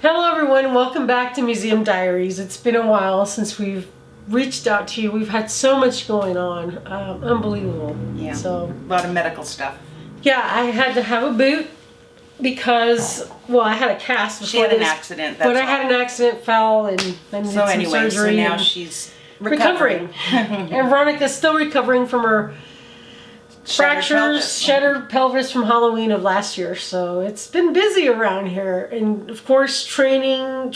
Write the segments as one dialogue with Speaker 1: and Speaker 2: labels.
Speaker 1: Hello everyone, welcome back to Museum Diaries. It's been a while since we've reached out to you. We've had so much going on, unbelievable.
Speaker 2: Yeah,
Speaker 1: So
Speaker 2: a lot of medical stuff.
Speaker 1: yeah, I had to have a boot because, well, I had a cast before
Speaker 2: She had an
Speaker 1: this,
Speaker 2: accident,
Speaker 1: but I had an accident, fell, and I needed some surgery.
Speaker 2: So now
Speaker 1: and
Speaker 2: she's
Speaker 1: recovering. And Veronica's still recovering from her shattered pelvis from Halloween of last year. So it's been busy around here. And of course, training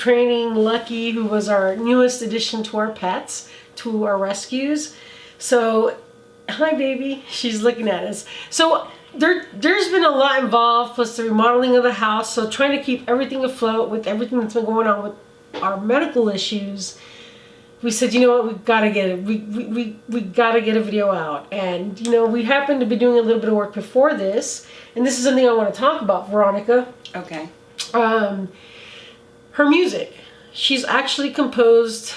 Speaker 1: Lucky, who was our newest addition to our pets, to our rescues. So, hi baby, she's looking at us. So there's been a lot involved, plus the remodeling of the house. So trying to keep everything afloat with everything that's been going on with our medical issues. We said, you know what, we gotta get it. We gotta get a video out. And you know, we happened to be doing a little bit of work before this, and this is something I want to talk about, Veronica.
Speaker 2: Okay.
Speaker 1: Her music. She's actually composed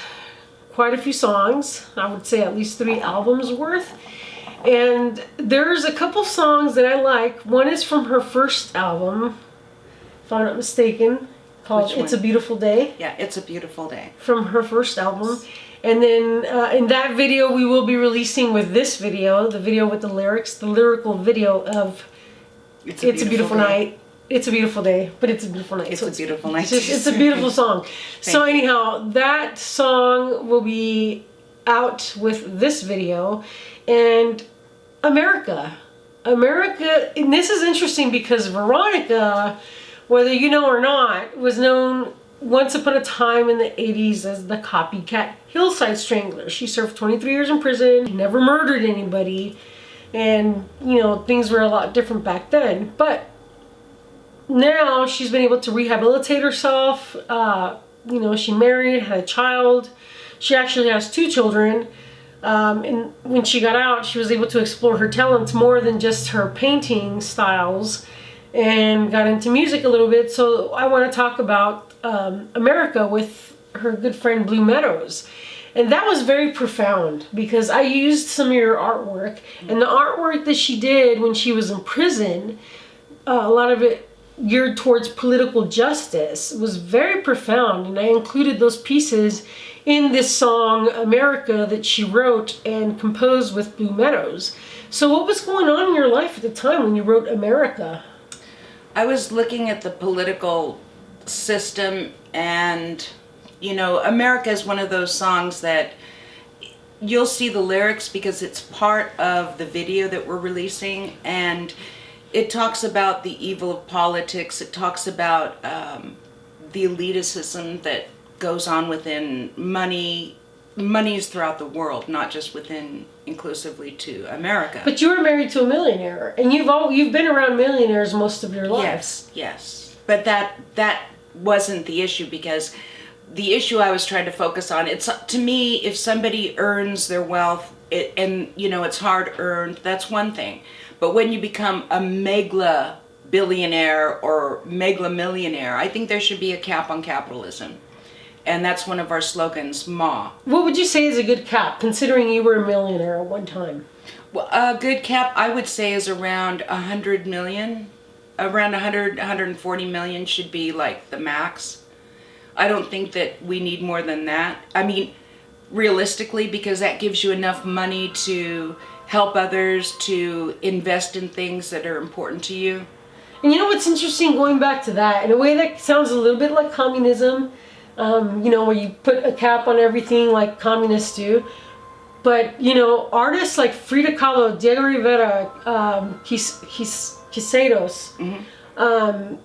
Speaker 1: quite a few songs. I would say at least 3 albums worth. And there's a couple songs that I like. One is from her first album, if I'm not mistaken, called It's a Beautiful Day.
Speaker 2: Yeah, It's a Beautiful Day.
Speaker 1: From her first album. And then in that video we will be releasing with this video, the video with the lyrics, the lyrical video of It's a Beautiful Night. It's a beautiful day, but it's a beautiful night.
Speaker 2: It's a beautiful night.
Speaker 1: It's a beautiful song. So anyhow, that song will be out with this video. And America, and this is interesting because Veronica, whether you know or not, was known once upon a time in the 80s as the copycat hillside strangler. She served 23 years in prison, never murdered anybody, and you know, things were a lot different back then. But now she's been able to rehabilitate herself. You know, she married, had a child. She actually has 2 children. And when she got out, she was able to explore her talents more than just her painting styles, and got into music a little bit. So I want to talk about America with her good friend Blue Meadows. And that was very profound because I used some of your artwork, and the artwork that she did when she was in prison, a lot of it geared towards political justice, was very profound. And I included those pieces in this song America that she wrote and composed with Blue Meadows. So what was going on in your life at the time when you wrote America?
Speaker 2: I was looking at the political system, and you know, America is one of those songs that you'll see the lyrics because it's part of the video that we're releasing, and it talks about the evil of politics. It talks about the elitism that goes on within monies throughout the world, not just within inclusively to America.
Speaker 1: But you were married to a millionaire, and you've been around millionaires most of your life.
Speaker 2: Yes. But that wasn't the issue, because the issue I was trying to focus on, it's to me, if somebody earns their wealth, and you know, it's hard earned, that's one thing. But when you become a mega billionaire or mega millionaire, I think there should be a cap on capitalism. And that's one of our slogans, Ma.
Speaker 1: What would you say is a good cap, considering you were a millionaire at one time?
Speaker 2: Well, a good cap, I would say, is around 100 million. Around 140 million should be like the max. I don't think that we need more than that. I mean, realistically, because that gives you enough money to help others, to invest in things that are important to you.
Speaker 1: And you know what's interesting, going back to that, in a way that sounds a little bit like communism, you know, where you put a cap on everything like communists do. But, you know, artists like Frida Kahlo, Diego Rivera, Quiseiros,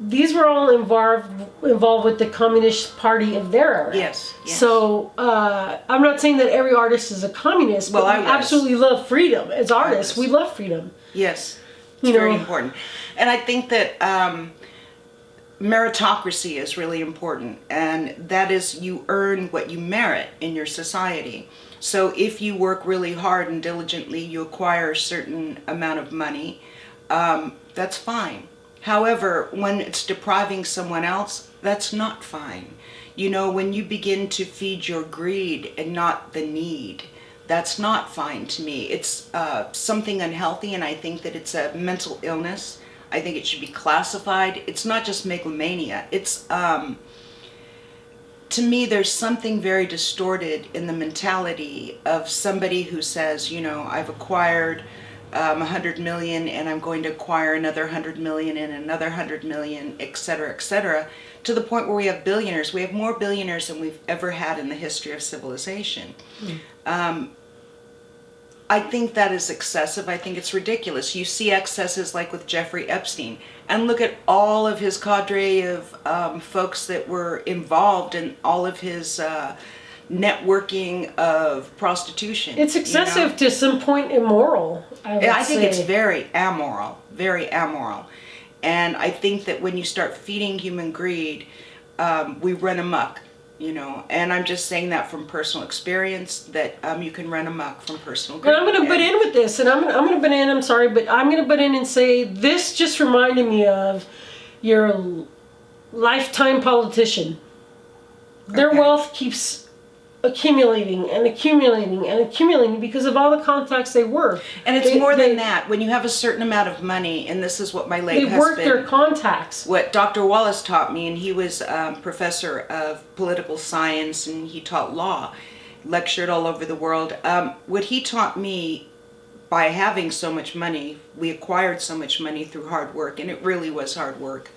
Speaker 1: these were all involved with the Communist Party of their era.
Speaker 2: Yes.
Speaker 1: So I'm not saying that every artist is a communist, but we absolutely love freedom. As artists, we love freedom.
Speaker 2: Yes, it's very important. And I think that meritocracy is really important, and that is, you earn what you merit in your society. So if you work really hard and diligently, you acquire a certain amount of money, that's fine. However, when it's depriving someone else, that's not fine. You know, when you begin to feed your greed and not the need, that's not fine to me. It's something unhealthy, and I think that it's a mental illness. I think it should be classified. It's not just megalomania. It's to me, there's something very distorted in the mentality of somebody who says, you know, I've acquired 100 million and I'm going to acquire another 100 million and another 100 million, et cetera, to the point where we have billionaires. We have more billionaires than we've ever had in the history of civilization. I think that is excessive. I think it's ridiculous. You see excesses like with Jeffrey Epstein, and look at all of his cadre of folks that were involved in all of his networking of prostitution.
Speaker 1: It's excessive to some point immoral,
Speaker 2: I think it's very amoral, and I think that when you start feeding human greed, we run amok. You know, and I'm just saying that from personal experience, that you can run amok from personal greed.
Speaker 1: And I'm going to butt in with this, and I'm going to butt in, I'm sorry, but I'm going to butt in and say, this just reminded me of your lifetime politician. Their wealth keeps accumulating and accumulating and accumulating because of all the contacts they work.
Speaker 2: And it's more than that. When you have a certain amount of money, and this is what my late husband...
Speaker 1: They work their contacts.
Speaker 2: What Dr. Wallace taught me, and he was professor of political science, and he taught law, lectured all over the world. What he taught me, by having so much money, we acquired so much money through hard work, and it really was hard work.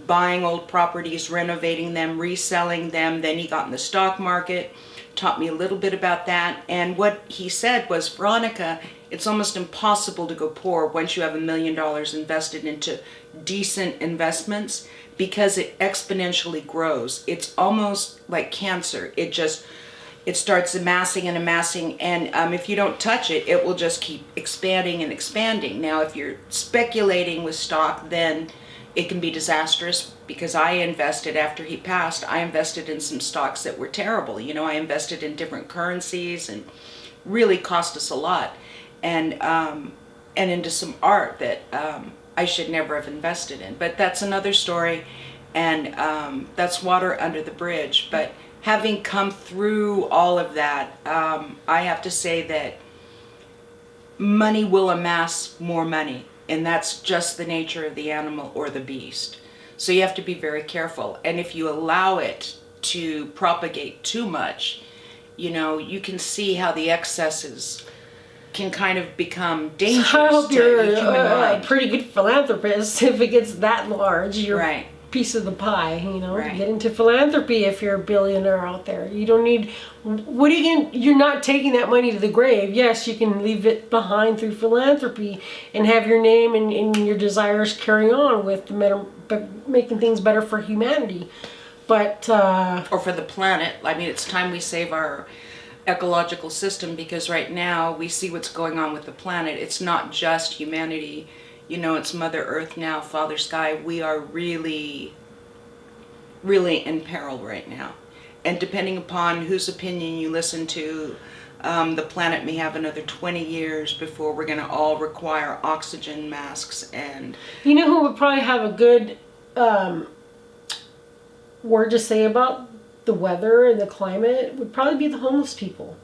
Speaker 2: Buying old properties, renovating them, reselling them. Then he got in the stock market, taught me a little bit about that. And what he said was, Veronica, it's almost impossible to go poor once you have $1 million invested into decent investments, because it exponentially grows. It's almost like cancer. It starts amassing and amassing, and if you don't touch it, it will just keep expanding and expanding. Now, if you're speculating with stock, then it can be disastrous, because I invested, after he passed, I invested in some stocks that were terrible. You know, I invested in different currencies, and really cost us a lot. And into some art that I should never have invested in. But that's another story, and that's water under the bridge. But having come through all of that, I have to say that money will amass more money. And that's just the nature of the animal or the beast. So you have to be very careful. And if you allow it to propagate too much, you know, you can see how the excesses can kind of become dangerous.
Speaker 1: So I hope
Speaker 2: to
Speaker 1: you're
Speaker 2: the human mind.
Speaker 1: a pretty good philanthropist if it gets that large. You're
Speaker 2: Right.
Speaker 1: piece of the pie, you know.
Speaker 2: Right.
Speaker 1: Get into philanthropy if you're a billionaire out there. You don't need, what are you going to, you're not taking that money to the grave. Yes, you can leave it behind through philanthropy and have your name and your desires carry on with making things better for humanity. But
Speaker 2: or for the planet. I mean, it's time we save our ecological system, because right now we see what's going on with the planet. It's not just humanity. You know, it's Mother Earth now, Father Sky. We are really, really in peril right now. And depending upon whose opinion you listen to, the planet may have another 20 years before we're going to all require oxygen masks. And
Speaker 1: you know who would probably have a good word to say about the weather and the climate would probably be the homeless people.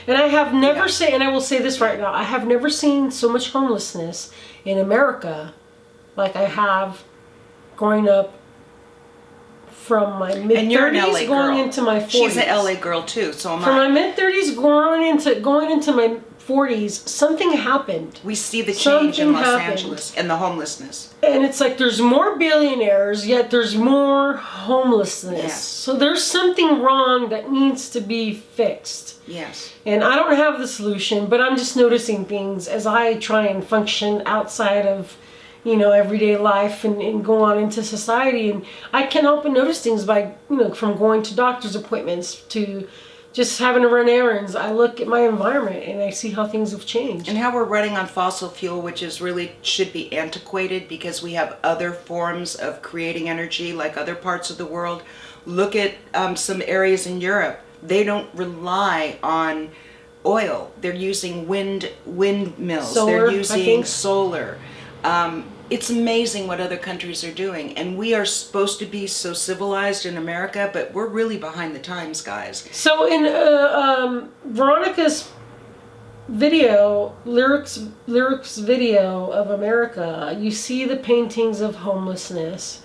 Speaker 1: And I have never seen, and I will say this right now, I have never seen so much homelessness in America like I have growing up from my mid-30s going into my 40s.
Speaker 2: She's an LA girl too, so am I.
Speaker 1: From my mid-30s going into my 40s, something happened.
Speaker 2: We see the change in Los Angeles and the homelessness.
Speaker 1: And it's like there's more billionaires, yet there's more homelessness.
Speaker 2: Yes.
Speaker 1: So there's something wrong that needs to be fixed.
Speaker 2: Yes.
Speaker 1: And I don't have the solution, but I'm just noticing things as I try and function outside of, you know, everyday life and go on into society. And I can't help but notice things by, you know, from going to doctor's appointments to just having to run errands. I look at my environment and I see how things have changed.
Speaker 2: And how we're running on fossil fuel, which is really should be antiquated, because we have other forms of creating energy like other parts of the world. Look at some areas in Europe. They don't rely on oil. They're using windmills.
Speaker 1: Solar,
Speaker 2: they're using solar. It's amazing what other countries are doing, and we are supposed to be so civilized in America, but we're really behind the times, guys.
Speaker 1: So in Veronica's video, lyrics video of America, you see the paintings of homelessness,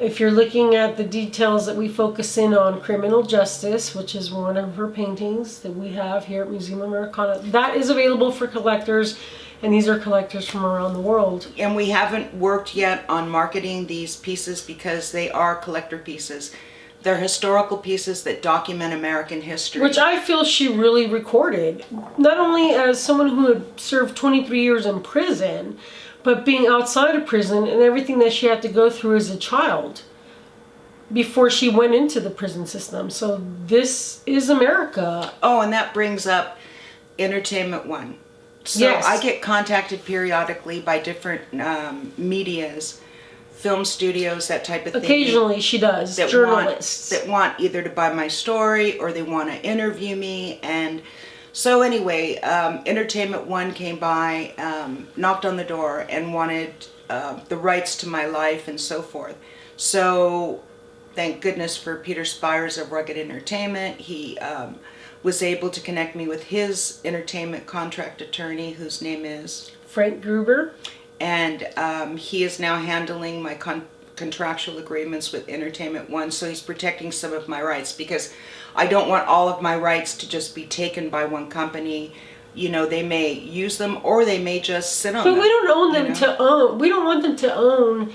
Speaker 1: If you're looking at the details that we focus in on, criminal justice, which is one of her paintings that we have here at Museum Americana, that is available for collectors, and these are collectors from around the world.
Speaker 2: And we haven't worked yet on marketing these pieces because they are collector pieces. They're historical pieces that document American history.
Speaker 1: Which I feel she really recorded, not only as someone who had served 23 years in prison, but being outside of prison and everything that she had to go through as a child before she went into the prison system. So this is America.
Speaker 2: Oh, and that brings up Entertainment One. So
Speaker 1: yes.
Speaker 2: I get contacted periodically by different medias, film studios, that type of thing.
Speaker 1: Occasionally she does,
Speaker 2: that
Speaker 1: journalists.
Speaker 2: that want either to buy my story or they want to interview me. And so anyway, Entertainment One came by, knocked on the door and wanted the rights to my life and so forth. So thank goodness for Peter Spires of Rugged Entertainment. He was able to connect me with his entertainment contract attorney, whose name is
Speaker 1: Frank Gruber.
Speaker 2: And he is now handling my contractual agreements with Entertainment One, so he's protecting some of my rights, because I don't want all of my rights to just be taken by one company. You know, they may use them or they may just sit on them.
Speaker 1: But we don't own them to own. We don't want them to own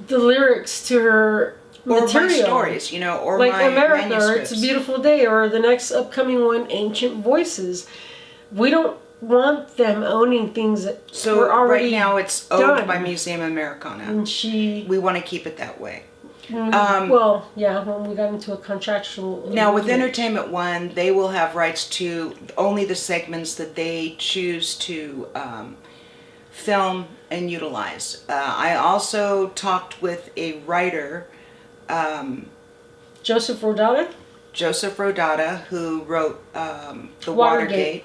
Speaker 1: the lyrics to her material.
Speaker 2: Or my stories, you know, or
Speaker 1: like
Speaker 2: my
Speaker 1: America,
Speaker 2: manuscripts.
Speaker 1: or It's a Beautiful Day, or the next upcoming one, Ancient Voices. We don't want them owning things that were already
Speaker 2: right now it's
Speaker 1: done.
Speaker 2: owned by Museum Americana.
Speaker 1: And
Speaker 2: we want to keep it that way.
Speaker 1: Well, yeah, when we got into a contractual
Speaker 2: Now with
Speaker 1: agreement.
Speaker 2: Entertainment One, they will have rights to only the segments that they choose to film and utilize. I also talked with a writer,
Speaker 1: Joseph
Speaker 2: Rodata, who wrote the Watergate.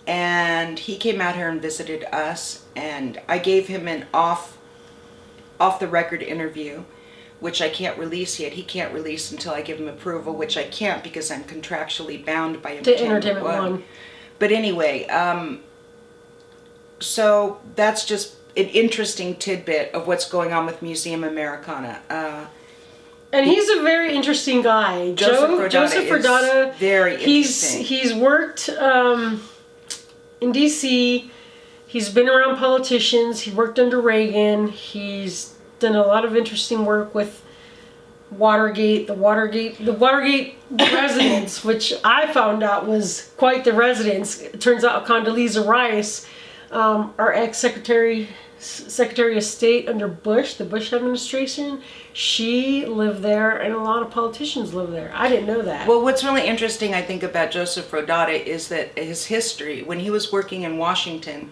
Speaker 2: And he came out here and visited us, and I gave him an off the record interview, which I can't release yet. He can't release until I give him approval, which I can't because I'm contractually bound by Entertainment One. But anyway, so that's just an interesting tidbit of what's going on with Museum Americana.
Speaker 1: And he's a very interesting guy. Joseph Rodata,
Speaker 2: very interesting.
Speaker 1: He's worked in D.C., he's been around politicians, he worked under Reagan, he's done a lot of interesting work with Watergate, the Watergate residence, which I found out was quite the residence. It turns out Condoleezza Rice, our ex-secretary of State under Bush, the Bush administration, she lived there, and a lot of politicians live there. I didn't know that.
Speaker 2: Well, what's really interesting, I think, about Joseph Rodata is that his history, when he was working in Washington,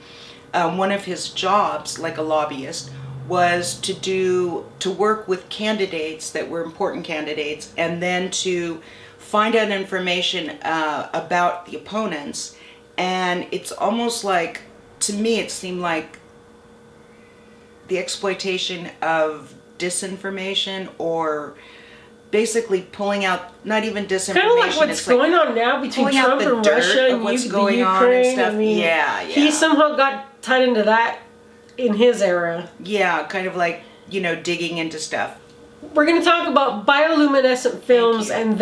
Speaker 2: one of his jobs, like a lobbyist, was to work with candidates that were important candidates, and then to find out information about the opponents. And it's almost like, to me, it seemed like the exploitation of disinformation, or basically pulling out, not even disinformation.
Speaker 1: Kind of like what's going on now between Trump and Russia and
Speaker 2: what's
Speaker 1: the
Speaker 2: going
Speaker 1: Ukraine.
Speaker 2: on and stuff.
Speaker 1: I mean,
Speaker 2: yeah.
Speaker 1: He somehow got tied into that in his era.
Speaker 2: Yeah, kind of like, you know, digging into stuff.
Speaker 1: We're going to talk about bioluminescent films, and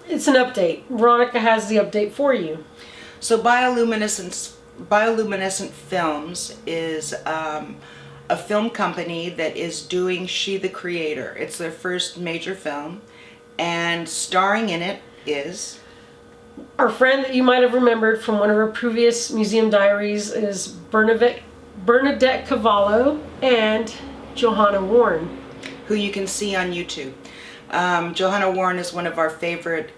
Speaker 1: it's an update. Veronica has the update for you.
Speaker 2: So bioluminescent films is a film company that is doing She the Creator. It's their first major film, and starring in it is
Speaker 1: our friend that you might have remembered from one of her previous museum diaries is Bernadette Cavallo and Johanna Warren,
Speaker 2: who you can see on YouTube. Johanna Warren is one of our favorite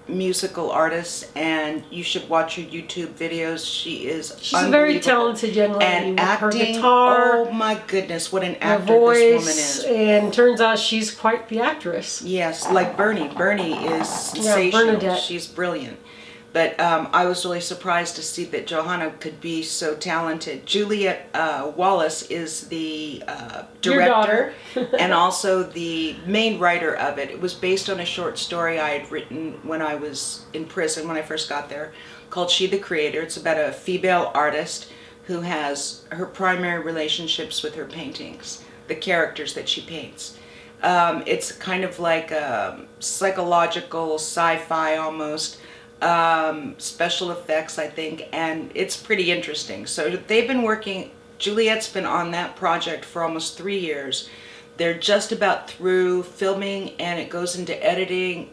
Speaker 2: musical artists, and you should watch her YouTube videos. She's
Speaker 1: a very talented young lady,
Speaker 2: and
Speaker 1: with
Speaker 2: acting,
Speaker 1: her guitar,
Speaker 2: oh my goodness, what an actor
Speaker 1: voice,
Speaker 2: this woman is.
Speaker 1: And turns out she's quite the actress.
Speaker 2: Yes, like Bernie is sensational.
Speaker 1: Bernadette.
Speaker 2: She's brilliant. But I was really surprised to see that Johanna could be so talented. Juliet Wallace is the director and also the main writer of it. It was based on a short story I had written when I was in prison, when I first got there, called She the Creator. It's about a female artist who has her primary relationships with her paintings, the characters that she paints. It's kind of like a psychological sci-fi almost, special effects, I think, and it's pretty interesting. So they've been working, Juliet's been on that project for almost 3 years. They're just about through filming, and it goes into editing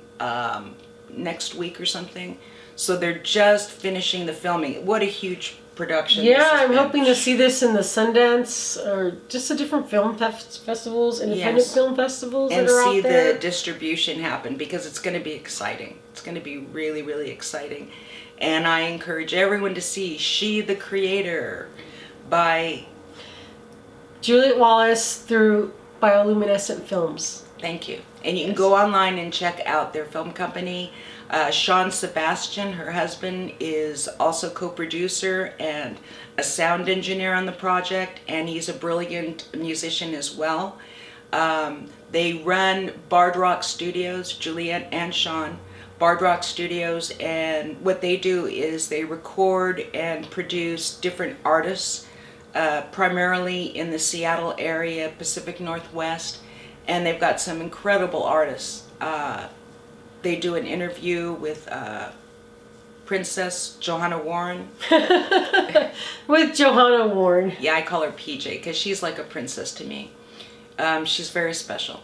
Speaker 2: next week or something. So they're just finishing the filming. What a huge production.
Speaker 1: Yeah, I'm hoping to see this in the Sundance or just the different film festivals, independent film festivals
Speaker 2: and
Speaker 1: that are
Speaker 2: see
Speaker 1: out there.
Speaker 2: the distribution happen, because it's going to be exciting. It's going to be really, really exciting. And I encourage everyone to see She the Creator by
Speaker 1: Juliet Wallace through Bioluminescent Films.
Speaker 2: Thank you. And you can go online and check out their film company. Sean Sebastian, her husband, is also co-producer and a sound engineer on the project, and he's a brilliant musician as well. They run Bard Rock Studios, Juliet and Sean, Bard Rock Studios, and what they do is they record and produce different artists, primarily in the Seattle area, Pacific Northwest, and they've got some incredible artists. They do an interview with Princess Johanna Warren.
Speaker 1: With Johanna Warren.
Speaker 2: Yeah, I call her PJ because she's like a princess to me. She's very special.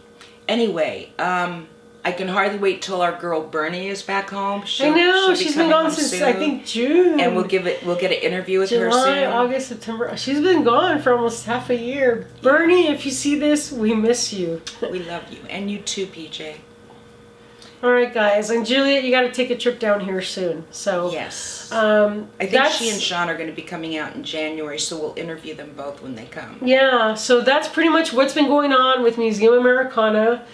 Speaker 2: Anyway, I can hardly wait till our girl Bernie is back home.
Speaker 1: I know, she's been gone since, I think, June.
Speaker 2: And we'll get an interview with her soon.
Speaker 1: July, August, September. She's been gone for almost half a year. Bernie, if you see this, we miss you.
Speaker 2: We love you. And you too, PJ.
Speaker 1: All right, guys. And Juliet, you got to take a trip down here soon. So
Speaker 2: yes.
Speaker 1: I
Speaker 2: think she and Sean are going to be coming out in January, so we'll interview them both when they come.
Speaker 1: Yeah, so that's pretty much what's been going on with Museum Americana.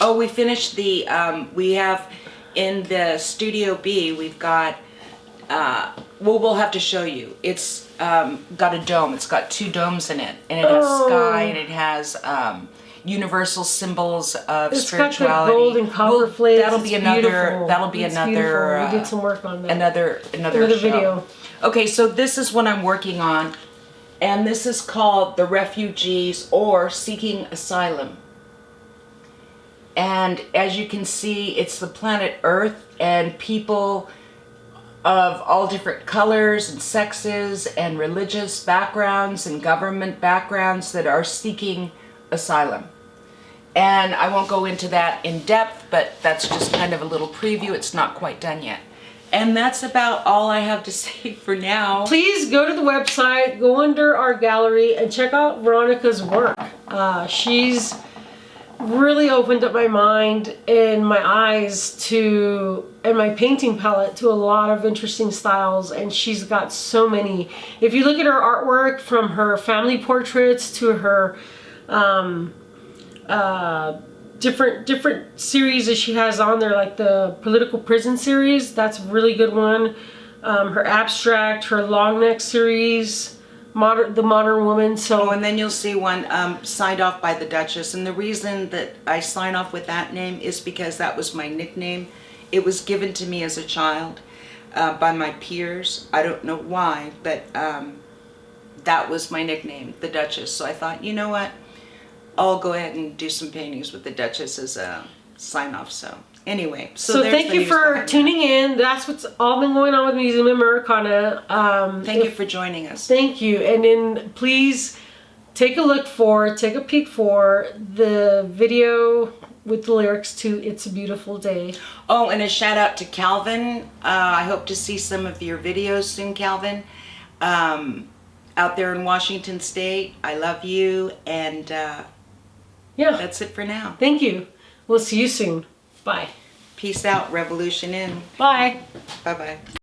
Speaker 2: Oh, we finished the, we have in the Studio B, we've got, we'll have to show you. It's got a dome. It's got 2 domes in it. And it has sky, and it has universal symbols of spirituality.
Speaker 1: Got the gold and copper flakes.
Speaker 2: That'll be another,
Speaker 1: beautiful. We did some work on that.
Speaker 2: Another
Speaker 1: video.
Speaker 2: Okay, so this is what I'm working on. And this is called The Refugees or Seeking Asylum. And as you can see, it's the planet Earth and people of all different colors and sexes and religious backgrounds and government backgrounds that are seeking asylum. And I won't go into that in depth, but that's just kind of a little preview. It's not quite done yet. And that's about all I have to say for now.
Speaker 1: Please go to the website, go under our gallery, and check out Veronica's work. She's really opened up my mind and my eyes to, and my painting palette to a lot of interesting styles, and she's got so many. If you look at her artwork, from her family portraits to her different series that she has on there, like the political prison series, that's a really good one. Her abstract, her long neck series, the modern woman. So,
Speaker 2: and then you'll see one signed off by the Duchess, and the reason that I sign off with that name is because that was my nickname. It was given to me as a child by my peers. I don't know why, but that was my nickname, the Duchess. So I thought, you know what, I'll go ahead and do some paintings with the Duchess as a sign off. So anyway,
Speaker 1: so thank you for tuning in. That's what's all been going on with Museum Americana.
Speaker 2: Thank you for joining us.
Speaker 1: Thank you. And then please take a peek for the video with the lyrics to It's a Beautiful Day.
Speaker 2: Oh, and a shout out to Calvin. I hope to see some of your videos soon, Calvin. Out there in Washington State. I love you. And yeah, that's it for now.
Speaker 1: Thank you. We'll see you soon. Bye.
Speaker 2: Peace out. Revolution in.
Speaker 1: Bye.
Speaker 2: Bye-bye.